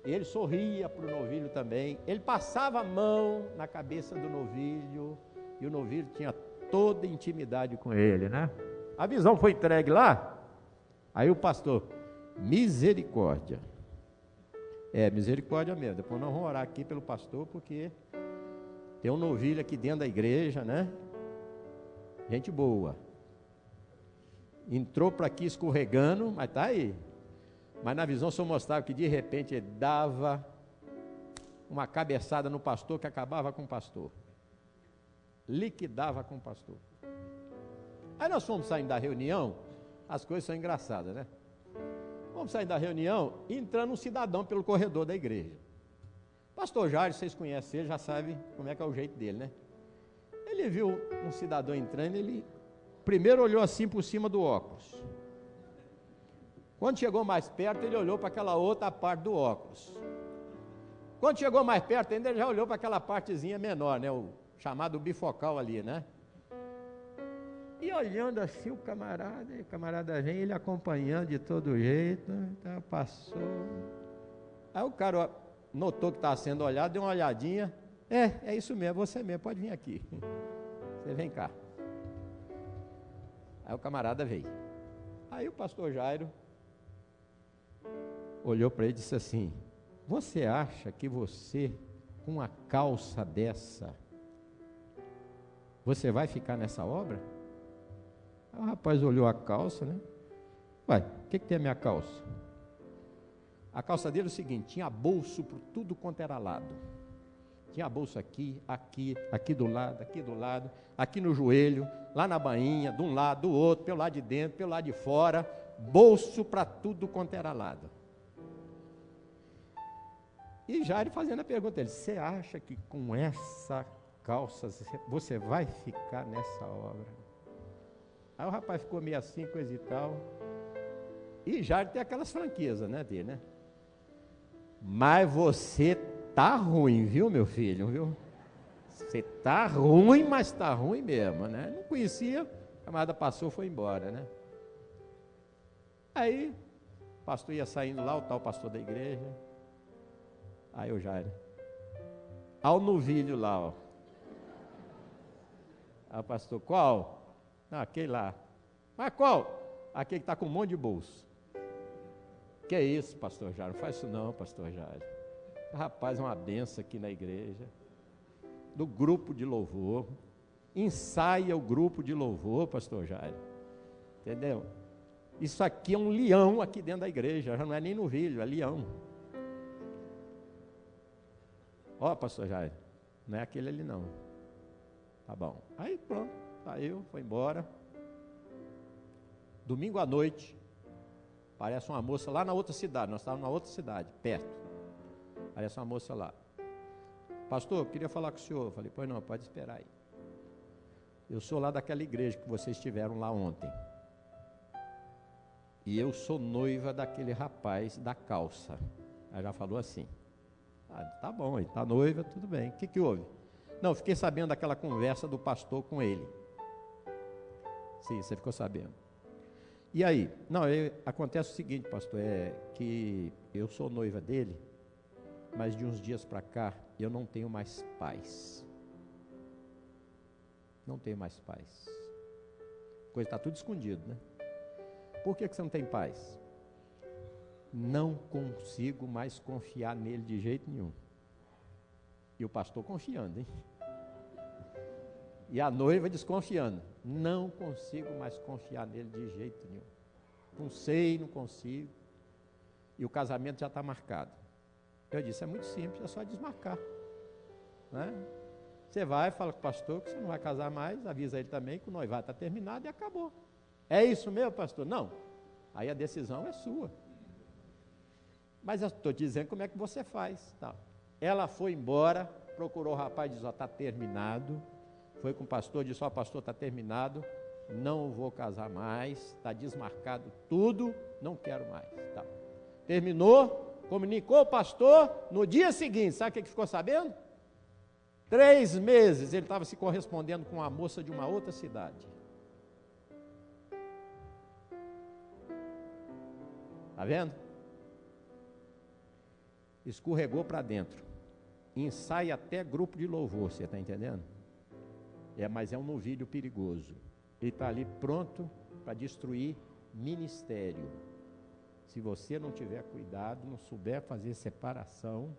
e ele sorria para o novilho também. Ele passava a mão na cabeça do novilho, e o novilho tinha toda intimidade com ele, né? A visão foi entregue lá, aí o pastor, misericórdia. É, misericórdia mesmo. Depois nós vamos orar aqui pelo pastor, porque tem um novilho aqui dentro da igreja, né? Gente boa. Entrou para aqui escorregando, mas tá aí. Mas na visão só mostrava que de repente ele dava uma cabeçada no pastor que acabava com o pastor. Liquidava com o pastor. Aí nós fomos saindo da reunião, as coisas são engraçadas, né? Vamos sair da reunião e entrando um cidadão pelo corredor da igreja. Pastor Jair, vocês conhecem ele, já sabem como é que é o jeito dele, né? Ele viu um cidadão entrando, ele primeiro olhou assim por cima do óculos. Quando chegou mais perto, ele olhou para aquela outra parte do óculos. Quando chegou mais perto ainda, ele já olhou para aquela partezinha menor, né? O chamado bifocal ali, né? E olhando assim o camarada vem, ele acompanhando de todo jeito, né? Então, passou. Aí o cara notou que estava sendo olhado, deu uma olhadinha. É isso mesmo, você mesmo, pode vir aqui. Você vem cá. Aí o camarada veio. Aí o pastor Jairo olhou para ele e disse assim: você acha que você, com uma calça dessa, você vai ficar nessa obra? Aí o rapaz olhou a calça, né? Ué, o que tem a minha calça? A calça dele é o seguinte, tinha bolso por tudo quanto era lado. Tinha bolso aqui, aqui do lado, aqui no joelho, lá na bainha, de um lado, do outro, pelo lado de dentro, pelo lado de fora, bolso para tudo quanto era lado. E Jairo fazendo a pergunta, ele, você acha que com essa calça você vai ficar nessa obra? Aí o rapaz ficou meio assim, coisa e tal. E Jairo tem aquelas franquezas, né, dele, né? Mas você tá ruim, viu, meu filho, viu? Você tá ruim, mas tá ruim mesmo, né? Não conhecia, a camarada passou, foi embora, né? Aí, o pastor ia saindo lá, o tal pastor da igreja. Aí o Jairo, ao novilho lá, ó. Aí o pastor, qual? Não, aquele lá. Mas qual? Aquele que está com um monte de bolso. Que é isso, pastor Jairo? Não faz isso não, pastor Jairo. Rapaz, é uma benção aqui na igreja. Do grupo de louvor. Ensaia o grupo de louvor, pastor Jairo. Entendeu? Isso aqui é um leão aqui dentro da igreja. Já não é nem novilho, é leão. Ó, pastor Jairo, não é aquele ali não. Tá bom. Aí pronto, saiu, foi embora. Domingo à noite, aparece uma moça lá na outra cidade. Nós estávamos na outra cidade, perto. Aparece uma moça lá. Pastor, eu queria falar com o senhor. Eu falei, pois não, pode esperar aí. Eu sou lá daquela igreja que vocês estiveram lá ontem. E eu sou noiva daquele rapaz da calça. Aí já falou assim. Ah, tá bom, ele está noiva, tudo bem. O que houve? Não, fiquei sabendo daquela conversa do pastor com ele. Sim, você ficou sabendo. E aí? Não, acontece o seguinte, pastor, é que eu sou noiva dele, mas de uns dias para cá eu não tenho mais paz. Não tenho mais paz. Coisa está tudo escondido, né? Por que você não tem paz? Não consigo mais confiar nele de jeito nenhum. E o pastor confiando, hein? E a noiva desconfiando. Não consigo mais confiar nele de jeito nenhum. Não sei, não consigo. E o casamento já está marcado. Eu disse, é muito simples, é só desmarcar. Né? Você vai, fala com o pastor que você não vai casar mais, avisa ele também que o noivado está terminado e acabou. É isso mesmo, pastor? Não. Aí a decisão é sua. Mas eu estou dizendo como é que você faz. Tá. Ela foi embora, procurou o rapaz e disse, está terminado. Foi com o pastor, disse, pastor, está terminado, não vou casar mais, está desmarcado tudo, não quero mais. Tá. Terminou, comunicou o pastor, no dia seguinte, sabe o que ficou sabendo? 3 meses ele estava se correspondendo com uma moça de uma outra cidade. Está vendo? Escorregou para dentro. Ensaia até grupo de louvor, você está entendendo? Mas é um novilho perigoso. Ele está ali pronto para destruir ministério. Se você não tiver cuidado, não souber fazer separação,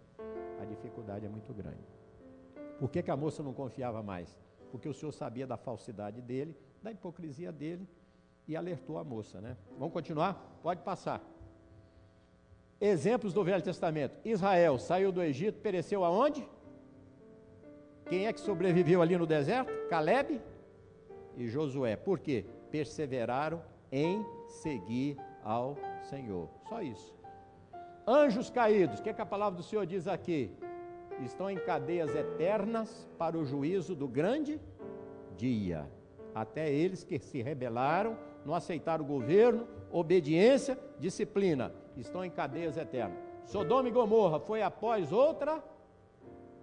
a dificuldade é muito grande. Por que a moça não confiava mais? Porque o Senhor sabia da falsidade dele, da hipocrisia dele, e alertou a moça, né? Vamos continuar? Pode passar. Exemplos do Velho Testamento. Israel saiu do Egito, pereceu aonde? Quem é que sobreviveu ali no deserto? Calebe e Josué. Por quê? Perseveraram em seguir ao Senhor. Só isso. Anjos caídos. O que a palavra do Senhor diz aqui? Estão em cadeias eternas para o juízo do grande dia. Até eles que se rebelaram, não aceitaram o governo, obediência, disciplina. Estão em cadeias eternas. Sodoma e Gomorra foi após outra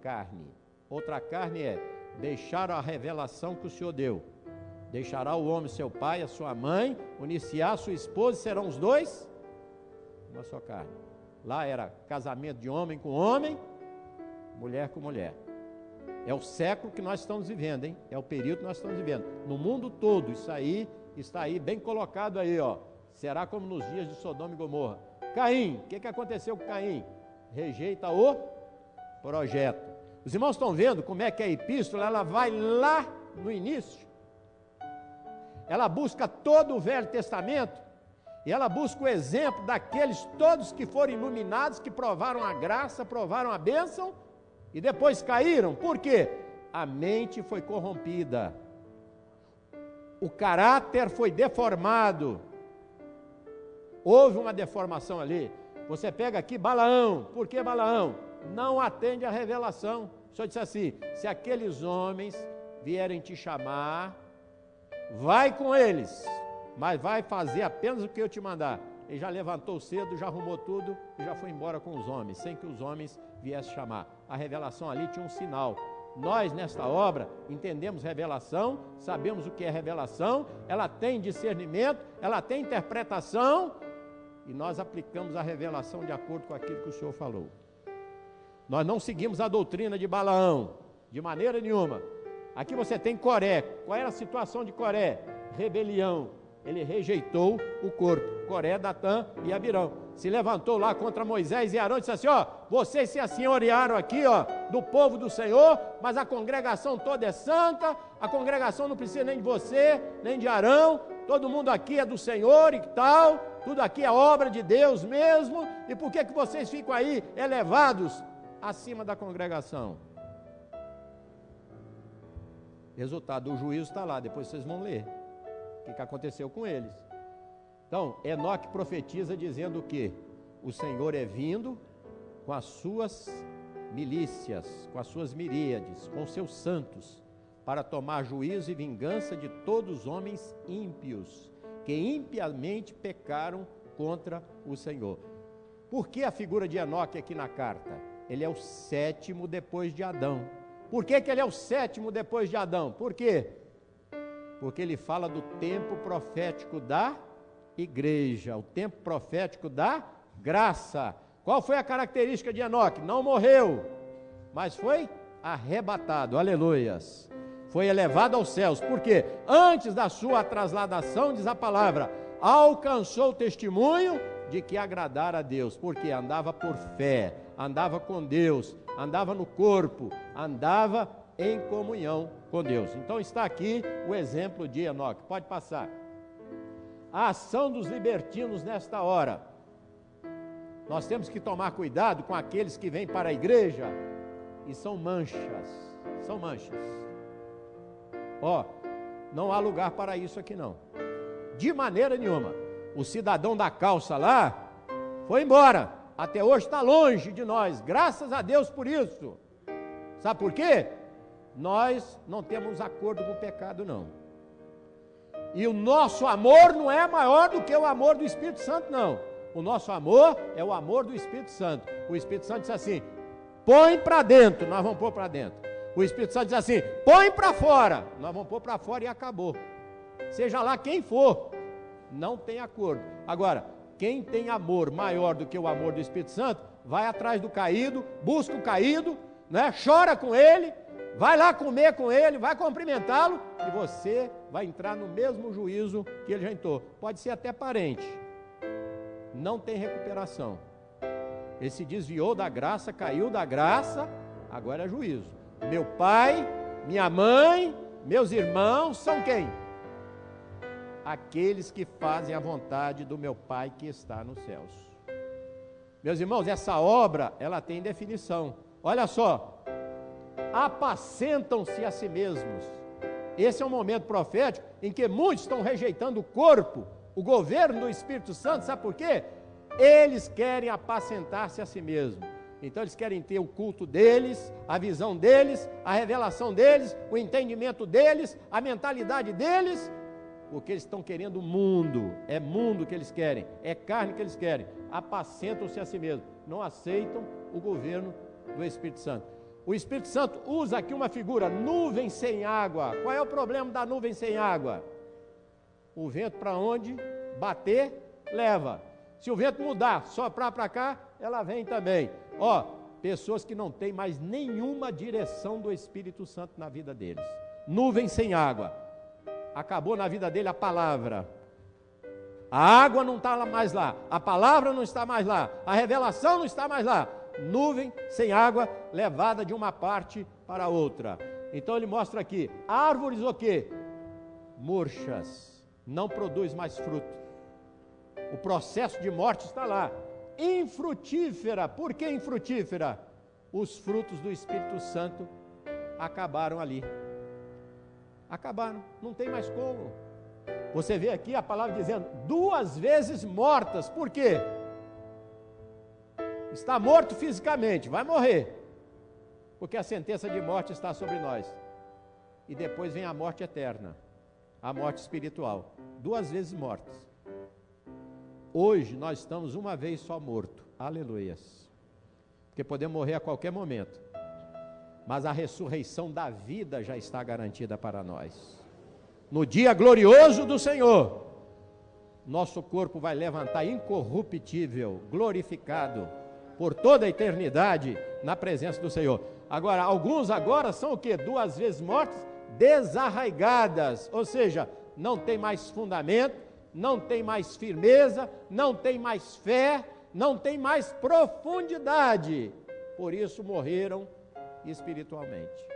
carne. Outra carne é, deixaram a revelação que o Senhor deu. Deixará o homem seu pai, a sua mãe, unir-se-á a sua esposa, e serão os dois uma só carne. Lá era casamento de homem com homem, mulher com mulher. É o século que nós estamos vivendo, hein? É o período que nós estamos vivendo. No mundo todo, isso aí está aí bem colocado aí, ó. Será como nos dias de Sodoma e Gomorra. Caim, o que aconteceu com Caim? Rejeita o projeto. Os irmãos estão vendo como é que a epístola, ela vai lá no início. Ela busca todo o Velho Testamento E ela busca o exemplo daqueles todos que foram iluminados, que provaram a graça, provaram a bênção e depois caíram. Por quê? A mente foi corrompida, o caráter foi deformado, houve uma deformação ali. Você pega aqui Balaão. Por que Balaão? Não atende à revelação. O Senhor disse assim: se aqueles homens vierem te chamar, vai com eles, mas vai fazer apenas o que eu te mandar. Ele já levantou cedo, já arrumou tudo e já foi embora com os homens, sem que os homens viessem chamar. A revelação ali tinha um sinal. Nós, nesta obra, entendemos revelação, sabemos o que é revelação, ela tem discernimento, ela tem interpretação, e nós aplicamos a revelação de acordo com aquilo que o Senhor falou. Nós não seguimos a doutrina de Balaão, de maneira nenhuma. Aqui você tem Coré. Qual era a situação de Coré? Rebelião. Ele rejeitou o corpo. Coré, Datã e Abirão. Se levantou lá contra Moisés e Arão e disse assim: ó, vocês se assenhorearam aqui, ó, do povo do Senhor, mas a congregação toda é santa, a congregação não precisa nem de você, nem de Arão, todo mundo aqui é do Senhor e tal, tudo aqui é obra de Deus mesmo, e por que vocês ficam aí elevados acima da congregação? Resultado, o juízo está lá, depois vocês vão ler o que aconteceu com eles. Então, Enoque profetiza dizendo que o Senhor é vindo com as suas milícias, com as suas miríades, com seus santos, para tomar juízo e vingança de todos os homens ímpios, que impiamente pecaram contra o Senhor. Por que a figura de Enoque aqui na carta? Ele é o sétimo depois de Adão. Por que ele é o sétimo depois de Adão? Por quê? Porque ele fala do tempo profético da igreja, o tempo profético da graça. Qual foi a característica de Enoque? Não morreu, mas foi arrebatado, aleluias. Foi elevado aos céus, porque antes da sua trasladação, diz a palavra, alcançou o testemunho de que agradara a Deus, porque andava por fé, andava com Deus, andava no corpo, andava em comunhão com Deus. Então está aqui o exemplo de Enoque. Pode passar. A ação dos libertinos nesta hora. Nós temos que tomar cuidado com aqueles que vêm para a igreja e são manchas. São manchas. Ó, não há lugar para isso aqui não. De maneira nenhuma. O cidadão da calça lá foi embora. Até hoje está longe de nós. Graças a Deus por isso. Sabe por quê? Nós não temos acordo com o pecado não. E o nosso amor não é maior do que o amor do Espírito Santo não. O nosso amor é o amor do Espírito Santo. O Espírito Santo diz assim, põe para dentro, nós vamos pôr para dentro. O Espírito Santo diz assim, põe para fora, nós vamos pôr para fora e acabou. Seja lá quem for, não tem acordo. Agora, quem tem amor maior do que o amor do Espírito Santo, vai atrás do caído, busca o caído, né? Chora com ele, vai lá comer com ele, vai cumprimentá-lo, e você vai entrar no mesmo juízo que ele já entrou. Pode ser até parente. Não tem recuperação. Ele se desviou da graça, caiu da graça, agora é juízo. Meu pai, minha mãe, meus irmãos são quem? Aqueles que fazem a vontade do meu Pai que está nos céus. Meus irmãos, essa obra, ela tem definição. Olha só, apacentam-se a si mesmos. Esse é um momento profético em que muitos estão rejeitando o corpo, o governo do Espírito Santo, sabe por quê? Eles querem apacentar-se a si mesmos. Então eles querem ter o culto deles, a visão deles, a revelação deles, o entendimento deles, a mentalidade deles, porque eles estão querendo o mundo, é mundo que eles querem, é carne que eles querem, apacentam-se a si mesmos, não aceitam o governo do Espírito Santo. O Espírito Santo usa aqui uma figura, nuvem sem água. Qual é o problema da nuvem sem água? O vento para onde bater, leva. Se o vento mudar, soprar para cá, ela vem também. Ó, pessoas que não têm mais nenhuma direção do Espírito Santo na vida deles. Nuvem sem água. Acabou na vida dele a palavra. A água não está mais lá. A palavra não está mais lá. A revelação não está mais lá. Nuvem sem água, levada de uma parte para outra. Então ele mostra aqui, árvores o quê? Murchas, não produz mais fruto. O processo de morte está lá. Infrutífera. Por que infrutífera? Os frutos do Espírito Santo acabaram ali. Acabaram, não tem mais como. Você vê aqui a palavra dizendo 2 vezes mortas. Por quê? Está morto fisicamente, vai morrer, porque a sentença de morte está sobre nós. E depois vem a morte eterna, a morte espiritual. 2 vezes mortas. Hoje nós estamos uma vez só morto. Aleluias. Porque podemos morrer a qualquer momento. Mas a ressurreição da vida já está garantida para nós. No dia glorioso do Senhor, nosso corpo vai levantar incorruptível, glorificado, por toda a eternidade, na presença do Senhor. Agora, alguns agora são o quê? 2 vezes mortos, desarraigadas, ou seja, não tem mais fundamento, não tem mais firmeza, não tem mais fé, não tem mais profundidade. Por isso morreram espiritualmente.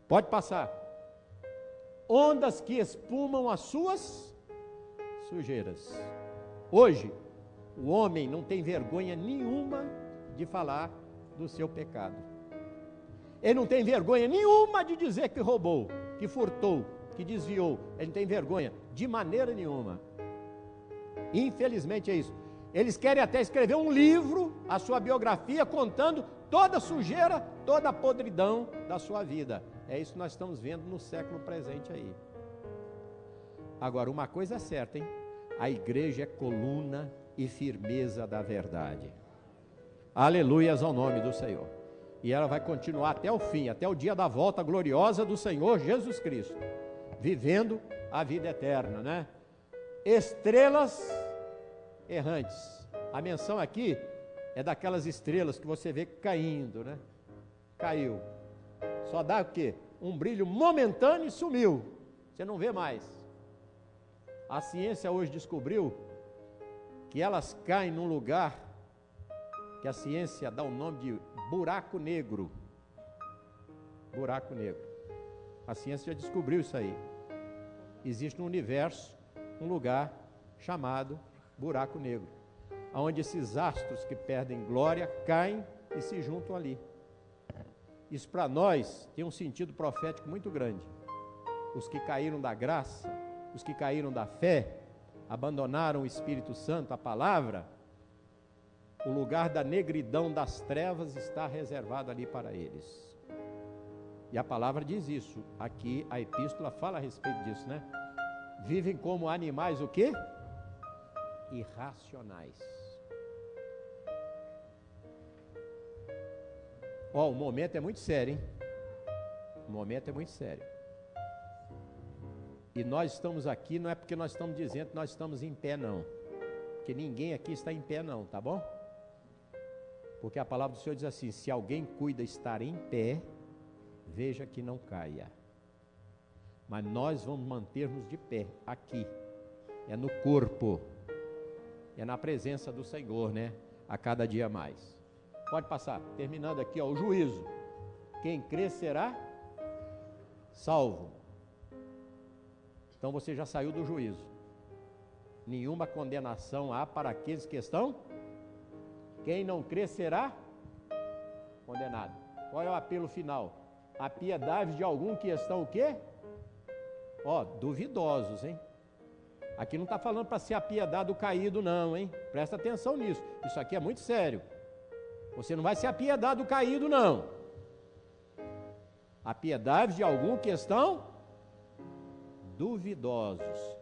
Pode passar. Ondas que espumam as suas sujeiras. Hoje, o homem não tem vergonha nenhuma de falar do seu pecado. Ele não tem vergonha nenhuma de dizer que roubou, que furtou, que desviou. Ele não tem vergonha de maneira nenhuma. Infelizmente é isso. Eles querem até escrever um livro, a sua biografia, contando toda a sujeira, toda a podridão da sua vida. É isso que nós estamos vendo no século presente aí. Agora, uma coisa é certa, hein? A igreja é coluna e firmeza da verdade. Aleluias ao nome do Senhor. E ela vai continuar até o fim, até o dia da volta gloriosa do Senhor Jesus Cristo, vivendo a vida eterna, né? Estrelas errantes. A menção aqui é daquelas estrelas que você vê caindo, né? Caiu. Só dá o quê? Um brilho momentâneo e sumiu. Você não vê mais. A ciência hoje descobriu que elas caem num lugar que a ciência dá o nome de buraco negro. Buraco negro. A ciência já descobriu isso aí. Existe no universo um lugar chamado buraco negro, onde esses astros que perdem glória caem e se juntam ali. Isso para nós tem um sentido profético muito grande. Os que caíram da graça, os que caíram da fé, abandonaram o Espírito Santo, a palavra, o lugar da negridão das trevas está reservado ali para eles. E a palavra diz isso. Aqui a epístola fala a respeito disso, né? Vivem como animais o quê? Irracionais. Ó, o momento é muito sério, hein? O momento é muito sério. E nós estamos aqui, não é porque nós estamos dizendo que nós estamos em pé, não. Porque ninguém aqui está em pé, não, tá bom? Porque a palavra do Senhor diz assim: se alguém cuida estar em pé, veja que não caia. Mas nós vamos manter-nos de pé, aqui. É no corpo. É na presença do Senhor, né? A cada dia mais. Pode passar. Terminando aqui, ó, o juízo. Quem crê será salvo. Então você já saiu do juízo. Nenhuma condenação há para aqueles que estão. Quem não crê será condenado. Qual é o apelo final? Apiedai-vos de algum que estão o quê? Ó, duvidosos, hein? Aqui não está falando para se apiedar do caído, não, hein? Presta atenção nisso. Isso aqui é muito sério. Você não vai se apiedar do caído, não. Apiedai-vos de algum que estão duvidosos.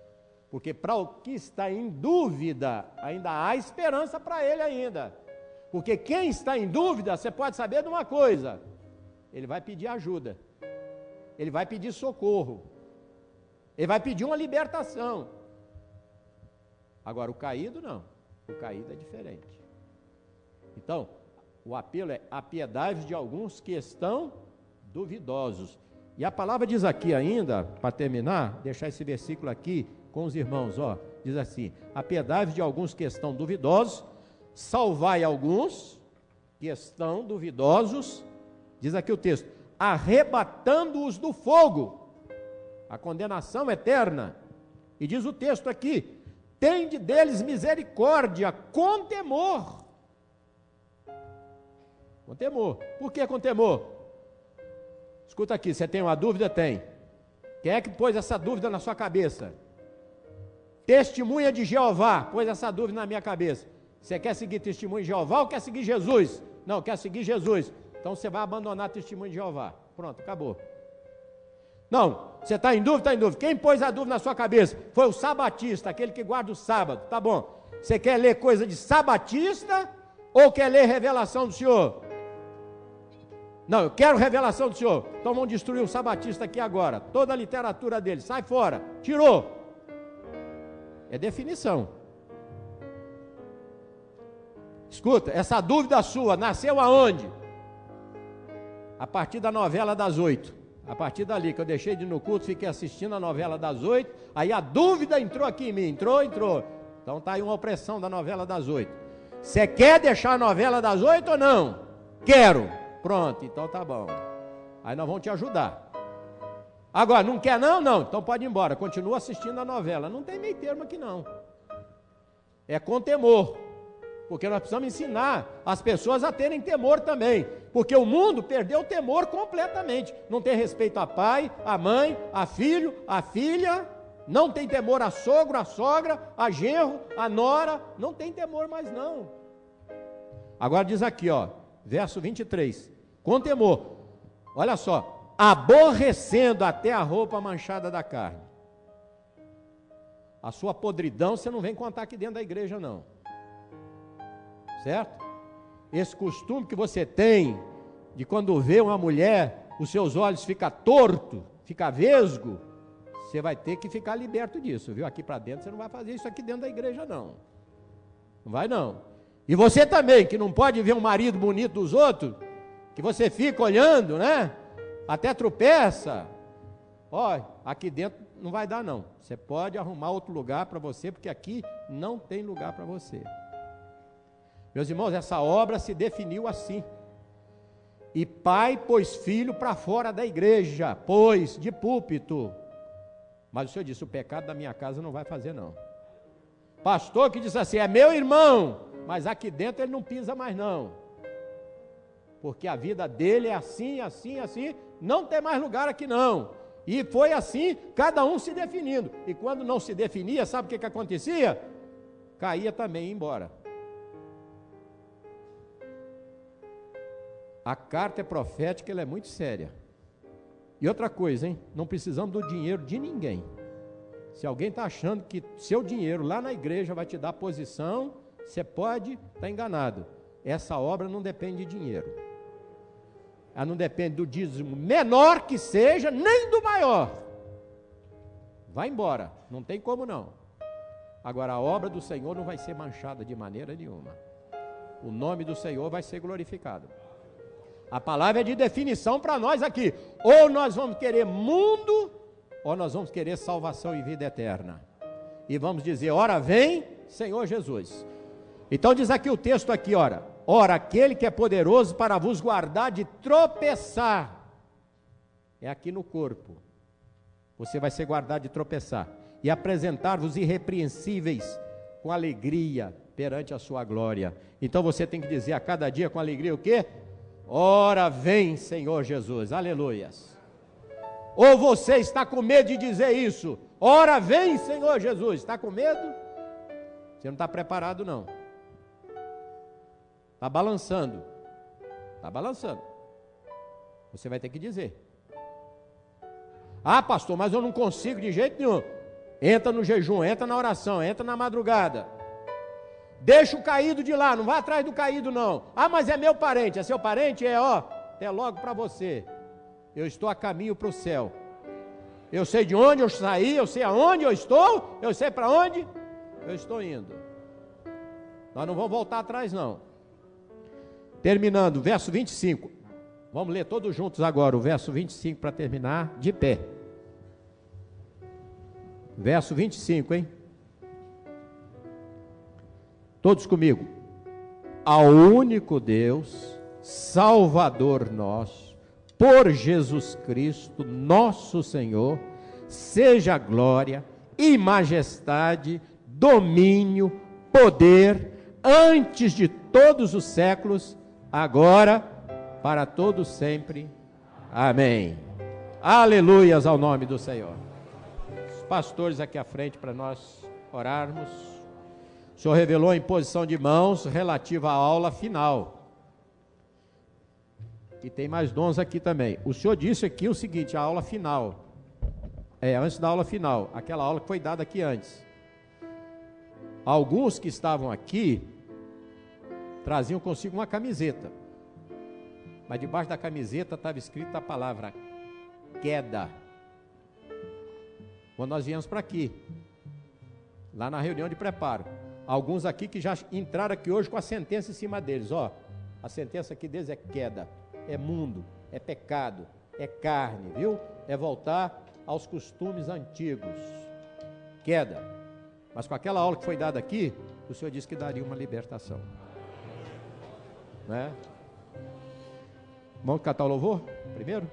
Porque para o que está em dúvida, ainda há esperança para ele ainda. Porque quem está em dúvida, você pode saber de uma coisa: ele vai pedir ajuda. Ele vai pedir socorro. Ele vai pedir uma libertação. Agora, o caído não. O caído é diferente. Então, o apelo é: apiedai-vos de alguns que estão duvidosos. E a palavra diz aqui ainda, para terminar, deixar esse versículo aqui com os irmãos, ó, diz assim: apiedai-vos de alguns que estão duvidosos, salvai alguns que estão duvidosos, diz aqui o texto, arrebatando-os do fogo, a condenação eterna. E diz o texto aqui: tende deles misericórdia, com temor. Com temor. Por que com temor? Escuta aqui, você tem uma dúvida? Tem. Quem é que pôs essa dúvida na sua cabeça? Testemunha de Jeová pôs essa dúvida na minha cabeça. Você quer seguir testemunho de Jeová ou quer seguir Jesus? Não, quer seguir Jesus. Então você vai abandonar testemunho de Jeová. Pronto, acabou. Não, você está em dúvida? Está em dúvida. Quem pôs a dúvida na sua cabeça? Foi o sabatista, aquele que guarda o sábado. Tá bom. Você quer ler coisa de sabatista ou quer ler revelação do Senhor? Não, eu quero revelação do Senhor. Então vamos destruir o sabatista aqui agora. Toda a literatura dele, sai fora. Tirou. É definição. Escuta, essa dúvida sua nasceu aonde? A partir da novela das 8. A partir dali que eu deixei de ir no culto, fiquei assistindo a novela das 8. Aí a dúvida entrou aqui em mim. Entrou. Então está aí uma opressão da novela das 8. Você quer deixar a novela das 8 ou não? Quero. Pronto, então tá bom. Aí nós vamos te ajudar. Agora, não quer não? Não. Então pode ir embora. Continua assistindo a novela. Não tem meio termo aqui não. É com temor. Porque nós precisamos ensinar as pessoas a terem temor também. Porque o mundo perdeu o temor completamente. Não tem respeito a pai, a mãe, a filho, a filha. Não tem temor a sogro, a sogra, a genro, a nora. Não tem temor mais não. Agora diz aqui, ó, verso 23. Com temor. Olha só. Aborrecendo até a roupa manchada da carne. A sua podridão você não vem contar aqui dentro da igreja não. Certo? Esse costume que você tem de quando vê uma mulher, os seus olhos ficam tortos, fica vesgo, você vai ter que ficar liberto disso, viu? Aqui para dentro você não vai fazer isso aqui dentro da igreja não. Não vai não. E você também, que não pode ver um marido bonito dos outros, que você fica olhando, né? Até tropeça. Ó, aqui dentro não vai dar não. Você pode arrumar outro lugar para você, porque aqui não tem lugar para você. Meus irmãos, essa obra se definiu assim. E pai pôs filho para fora da igreja, pôs de púlpito. Mas o Senhor disse, o pecado da minha casa não vai fazer não. Pastor que disse assim, é meu irmão, mas aqui dentro ele não pisa mais não. Porque a vida dele é assim, assim, assim, não tem mais lugar aqui não. E foi assim, cada um se definindo. E quando não se definia, sabe o que acontecia? Caía também, ia embora. A carta é profética, ela é muito séria. E outra coisa, hein? Não precisamos do dinheiro de ninguém. Se alguém está achando que seu dinheiro lá na igreja vai te dar posição, você pode estar enganado. Essa obra não depende de dinheiro. Ela não depende do dízimo menor que seja, nem do maior. Vai embora, não tem como não. Agora a obra do Senhor não vai ser manchada de maneira nenhuma. O nome do Senhor vai ser glorificado. A palavra é de definição para nós aqui. Ou nós vamos querer mundo, ou nós vamos querer salvação e vida eterna. E vamos dizer, ora vem, Senhor Jesus. Então diz aqui o texto aqui, ora. Ora, aquele que é poderoso para vos guardar de tropeçar. É aqui no corpo. Você vai ser guardado de tropeçar. E apresentar-vos irrepreensíveis com alegria perante a sua glória. Então você tem que dizer a cada dia com alegria o quê? Ora vem, Senhor Jesus, aleluias. Ou você está com medo de dizer isso? Ora vem, Senhor Jesus, está com medo? Você não está preparado não. Está balançando. Está balançando. Você vai ter que dizer. Ah, pastor, mas eu não consigo de jeito nenhum. Entra no jejum, entra na oração, entra na madrugada. Deixa o caído de lá, não vá atrás do caído não. Ah, mas é meu parente, é seu parente? É, ó, até logo para você. Eu estou a caminho para o céu. Eu sei de onde eu saí, eu sei aonde eu estou, eu sei para onde eu estou indo. Nós não vamos voltar atrás não. Terminando, verso 25. Vamos ler todos juntos agora o verso 25 para terminar de pé. Verso 25, hein? Todos comigo. Ao único Deus, Salvador nosso, por Jesus Cristo, nosso Senhor, seja glória e majestade, domínio, poder, antes de todos os séculos, agora, para todos sempre. Amém. Aleluias ao nome do Senhor. Os pastores aqui à frente para nós orarmos. O Senhor revelou a imposição de mãos relativa à aula final. E tem mais dons aqui também. O Senhor disse aqui o seguinte, a aula final. Antes da aula final, aquela aula que foi dada aqui antes. Alguns que estavam aqui traziam consigo uma camiseta. Mas debaixo da camiseta estava escrita a palavra queda. Quando nós viemos para aqui, lá na reunião de preparo, alguns aqui que já entraram aqui hoje com a sentença em cima deles, ó, a sentença aqui deles é queda, é mundo, é pecado, é carne, viu? É voltar aos costumes antigos, queda. Mas com aquela aula que foi dada aqui, o Senhor disse que daria uma libertação, né? Vamos cantar o louvor primeiro?